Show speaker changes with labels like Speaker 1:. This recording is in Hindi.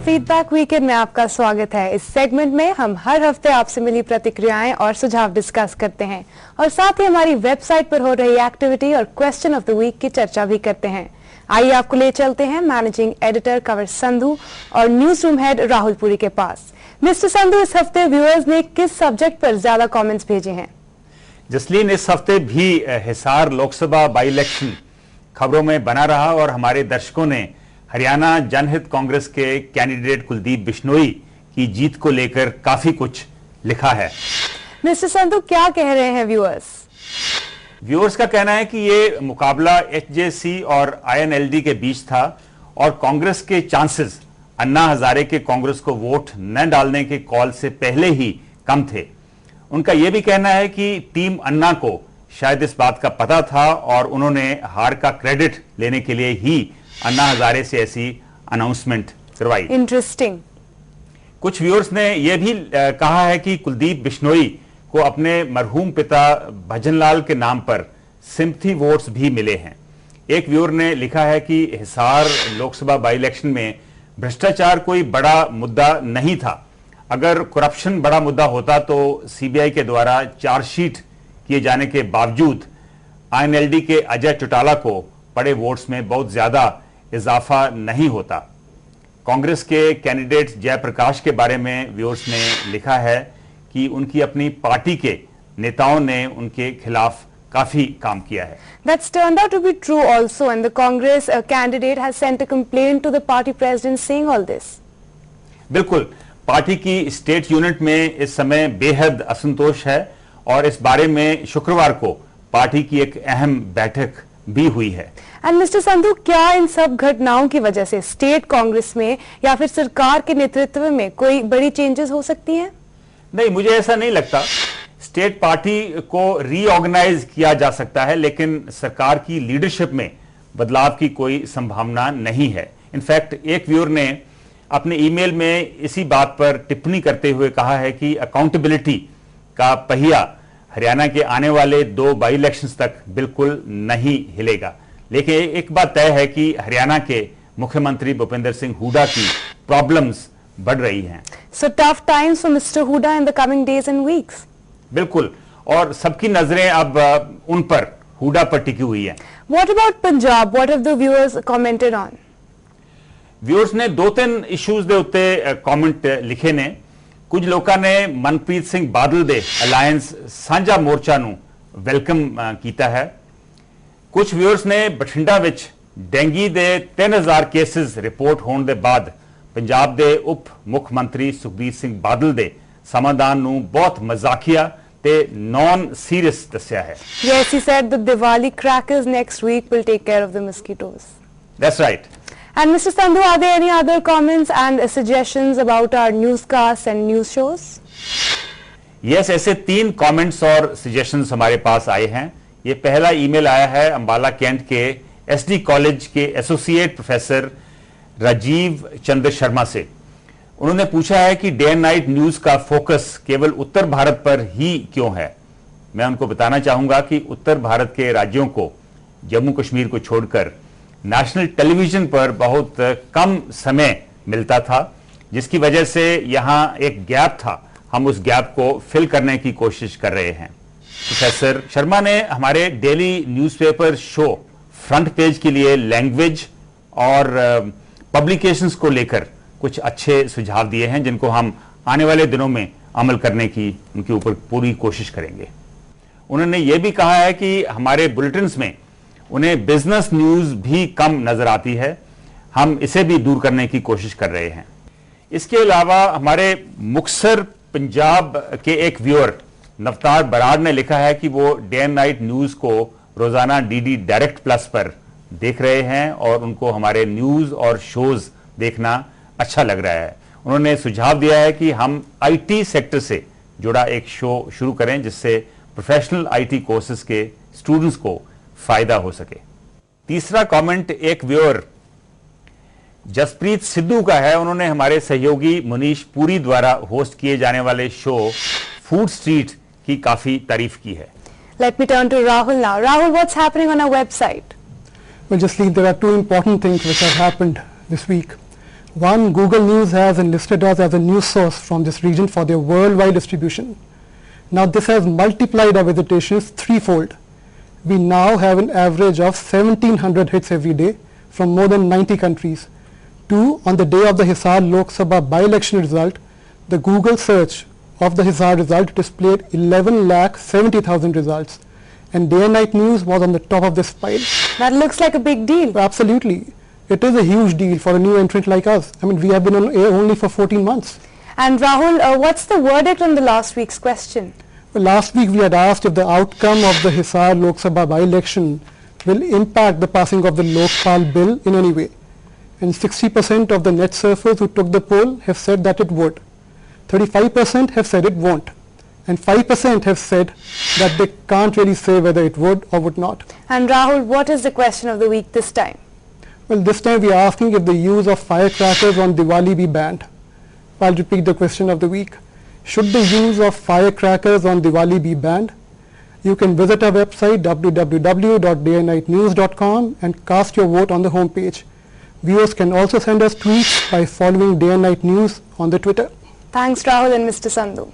Speaker 1: फीडबैक वीकेंड में आपका स्वागत है। इस सेगमेंट में हम हर हफ्ते आपसे मिली प्रतिक्रियाएं और सुझाव डिस्कस करते हैं और साथ ही हमारी वेबसाइट पर हो रही एक्टिविटी और क्वेश्चन ऑफ द वीक की चर्चा भी करते हैं। आइए आपको ले चलते हैं मैनेजिंग एडिटर कंवर संधू और news room head Rahul Puri के पास। मिस्टर संधू, इस हफ्ते व्यूअर्स ने किस सब्जेक्ट पर ज्यादा कॉमेंट्स भेजे हैं?
Speaker 2: जसलीन, इस हफ्ते भी हिसार लोकसभा बाई इलेक्शन खबरों में बना रहा और हमारे दर्शकों ने हरियाणा जनहित कांग्रेस के कैंडिडेट कुलदीप बिश्नोई की जीत को लेकर काफी कुछ लिखा है।
Speaker 1: मिस्टर संधू, क्या कह रहे हैं व्यूअर्स?
Speaker 2: व्यूअर्स का कहना है कि ये मुकाबला एचजेसी और आईएनएलडी के बीच था और कांग्रेस के चांसेस अन्ना हजारे के कांग्रेस को वोट न डालने के कॉल से पहले ही कम थे। उनका यह भी कहना है कि टीम अन्ना को शायद इस बात का पता था और उन्होंने हार का क्रेडिट लेने के लिए ही अन्ना हजारे से ऐसी अनाउंसमेंट करवाई।
Speaker 1: इंटरेस्टिंग।
Speaker 2: कुछ व्यूअर्स ने यह भी कहा है कि कुलदीप बिश्नोई को अपने मरहूम पिता भजनलाल के नाम पर सिंपथी वोट्स भी मिले हैं। एक व्यूअर ने लिखा है कि हिसार लोकसभा बाई इलेक्शन में भ्रष्टाचार कोई बड़ा मुद्दा नहीं था। अगर करप्शन बड़ा मुद्दा होता तो सीबीआई के द्वारा चार्जशीट किए जाने के बावजूद आईएनएलडी के अजय चौटाला को पड़े वोट्स में बहुत ज्यादा इजाफा नहीं होता। कांग्रेस के कैंडिडेट जयप्रकाश के बारे में व्यूअर्स ने लिखा है कि उनकी अपनी पार्टी के नेताओं ने उनके खिलाफ काफी काम किया है।
Speaker 1: That's turned out to be true also, and the Congress candidate has sent a complaint to the party president saying all this.
Speaker 2: बिल्कुल, पार्टी की स्टेट यूनिट में इस समय बेहद असंतोष है और इस बारे में शुक्रवार को पार्टी की एक अहम बैठक भी हुई है।
Speaker 1: एंड मिस्टर संधू, क्या इन सब घटनाओं की वजह से स्टेट कांग्रेस में या फिर सरकार के नेतृत्व में कोई बड़ी चेंजेस हो सकती हैं?
Speaker 2: नहीं, मुझे ऐसा नहीं लगता। स्टेट पार्टी को रीऑर्गेनाइज किया जा सकता है, लेकिन सरकार की लीडरशिप में बदलाव की कोई संभावना नहीं है। इनफैक्ट एक व्यूअर ने अपने ईमेल में इसी बात पर टिप्पणी करते हुए कहा है कि अकाउंटेबिलिटी का पहिया हरियाणा के आने वाले 2 बाई इलेक्शंस तक बिल्कुल नहीं हिलेगा। लेकिन एक बात तय है कि हरियाणा के मुख्यमंत्री भूपेंद्र सिंह हुड्डा की प्रॉब्लम्स बढ़ रही हैं।
Speaker 1: So tough times for Mr. Huda in the coming days and weeks.
Speaker 2: बिल्कुल, और सबकी नजरें अब उन पर, हुड्डा पर टिकी हुई हैं।
Speaker 1: What about Punjab? What have the viewers commented on?
Speaker 2: Viewers ने 2-3 इश्यूज ਦੇ ਉੱਤੇ ਕਮੈਂਟ ਲਿਖੇ ਨੇ। ਕੁਝ ਲੋਕਾਂ ਨੇ ਮਨਪ੍ਰੀਤ ਸਿੰਘ ਬਾਦਲ ਦੇ ਅਲਾਈਅੰਸ ਸਾਂਝਾ ਮੋਰਚਾ ਨੂੰ ਵੈਲਕਮ ਕੀਤਾ ਹੈ। ਕੁਝ व्यूअर्स ਨੇ ਬਠਿੰਡਾ ਵਿੱਚ ਡੈਂਗੀ ਦੇ 3000 ਕੇਸਿਸ ਰਿਪੋਰਟ ਹੋਣ ਦੇ ਬਾਅਦ ਪੰਜਾਬ ਦੇ ਉਪ ਮੁੱਖ ਮੰਤਰੀ ਸੁਖਬੀਰ ਸਿੰਘ ਬਾਦਲ ਦੇ ਸਮਾਧਾਨ ਨੂੰ ਬਹੁਤ ਮਜ਼ਾਕੀਆ ਤੇ ਨॉन ਸੀਰੀਅਸ ਦੱਸਿਆ ਹੈ।
Speaker 1: Yes, he said the Diwali crackers next week will take care of the mosquitoes.
Speaker 2: That's right.
Speaker 1: And Mr. Sandhu, are there any other comments and suggestions about our newscasts and news shows?
Speaker 2: Yes, ऐसे 3 कमेंट्स और सजेशंस हमारे पास आए हैं। ये पहला ईमेल आया है अंबाला कैंट के एसडी कॉलेज के एसोसिएट प्रोफेसर राजीव चंद्र शर्मा से। उन्होंने पूछा है कि डे एंड नाइट न्यूज का फोकस केवल उत्तर भारत पर ही क्यों है। मैं उनको बताना चाहूंगा कि उत्तर भारत के राज्यों को, जम्मू कश्मीर को छोड़कर नेशनल टेलीविजन पर बहुत कम समय मिलता था, जिसकी वजह से यहां एक गैप था। हम उस गैप को फिल करने की कोशिश कर रहे हैं। प्रोफेसर शर्मा ने हमारे daily newspaper show front page के लिए लैंग्वेज और पब्लिकेशंस को लेकर कुछ अच्छे सुझाव दिए हैं, जिनको हम आने वाले दिनों में अमल करने की उनके ऊपर पूरी कोशिश करेंगे। उन्होंने ये भी कहा है कि हमारे बुलेटिन्स में उन्हें बिजनेस न्यूज भी कम नजर आती है। हम इसे भी दूर करने की कोशिश कर रहे हैं। इसके अलावा हमारे मुक्तसर पंजाब के एक व्यूअर नवतार बराड़ ने लिखा है कि वो डे एंड नाइट न्यूज को रोजाना डीडी डायरेक्ट प्लस पर देख रहे हैं और उनको हमारे न्यूज और शोज देखना अच्छा लग रहा है। उन्होंने सुझाव दिया है कि हम आईटी सेक्टर से जुड़ा एक शो शुरू करें, जिससे प्रोफेशनल आईटी कोर्सेज के स्टूडेंट्स को फायदा हो सके। तीसरा कमेंट एक व्यूअर जसप्रीत सिद्धू का है। उन्होंने हमारे सहयोगी मुनीश पुरी द्वारा होस्ट किए जाने वाले शो फूड स्ट्रीट की काफी तारीफ की है।
Speaker 1: Let me turn to Rahul now. Rahul, what's happening on our website?
Speaker 3: Well, Jasleen, there are 2 important things which have happened this week. One, Google News has enlisted us as a news source from this region for their worldwide distribution. Now this has multiplied our visitations threefold. We now have an average of 1700 hits every day from more than 90 countries. Two, on the day of the Hisar Lok Sabha by-election result, the Google search of the Hisar result displayed 11,70,000 results, and Day and Night News was on the top of this pile.
Speaker 1: That looks like a big deal.
Speaker 3: Absolutely. It is a huge deal for a new entrant like us. I mean, we have been on air only for 14 months.
Speaker 1: And Rahul, what's the verdict on the last week's question?
Speaker 3: Well, last week we had asked if the outcome of the Hisar Lok Sabha by-election will impact the passing of the Lokpal bill in any way. And 60% of the net surfers who took the poll have said that it would. 35% have said it won't. And 5% have said that they can't really say whether it would or would not.
Speaker 1: And Rahul, what is the question of the week this time?
Speaker 3: Well, this time we are asking if the use of firecrackers on Diwali be banned. I'll repeat the question of the week. Should the use of firecrackers on Diwali be banned? You can visit our website www.dayandnightnews.com and cast your vote on the homepage. Viewers can also send us tweets by following Day and Night News on the Twitter.
Speaker 1: Thanks, Rahul and Mr. Sandhu.